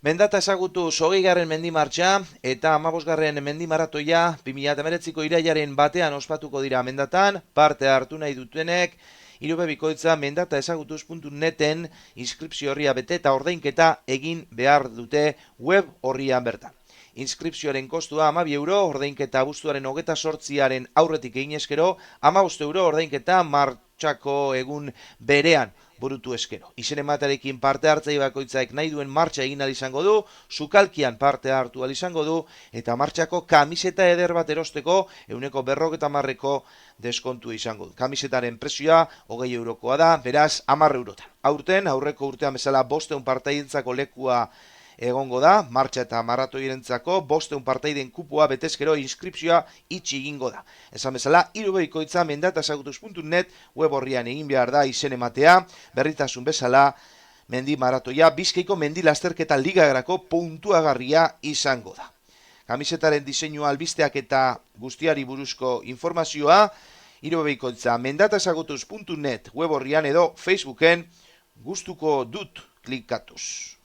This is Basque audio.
Mendata ezagutu 20. mendimartxa eta 15. mendimaratoia 2019ko irailaren batean ospatuko dira mendatan, parte hartu nahi dutenek, irubebikoitza mendatazagutuz.neten inskripzio horria bete eta ordainketa egin behar dute web horrian bertan. Inskripzioaren kostua 12 euro, ordainketa abuztuaren 28aren aurretik egin eskero, 15 euro ordainketa martxako egun berean burutu eskero. Izen ematearekin parte hartzai bakoitzaek nahi duen martxa egin izango du, sukalkian parte hartu izango du, eta martxako kamiseta eder bat erosteko 150ko deskontu izango du. Kamisetaren prezioa 20 eurokoa da, beraz 10 eurotan. Aurten, aurreko urtean bezala 500 partaidentzako lekua egongo da, martxa eta maratoirentzako 500 partaiden kupua betezkero inskripzioa itxi egingo da. Esan bezala, irubebikoitza mendatazagutuz.net web horrian egin behar da izen ematea, berritasun bezala, mendi maratoia Bizkaiko mendi lasterketa ligagrako puntuagarria izango da. Kamisetaren diseinua, albisteak eta guztiari buruzko informazioa, irubebikoitza mendatazagutuz.net web horrian edo Facebooken gustuko dut klikatuz.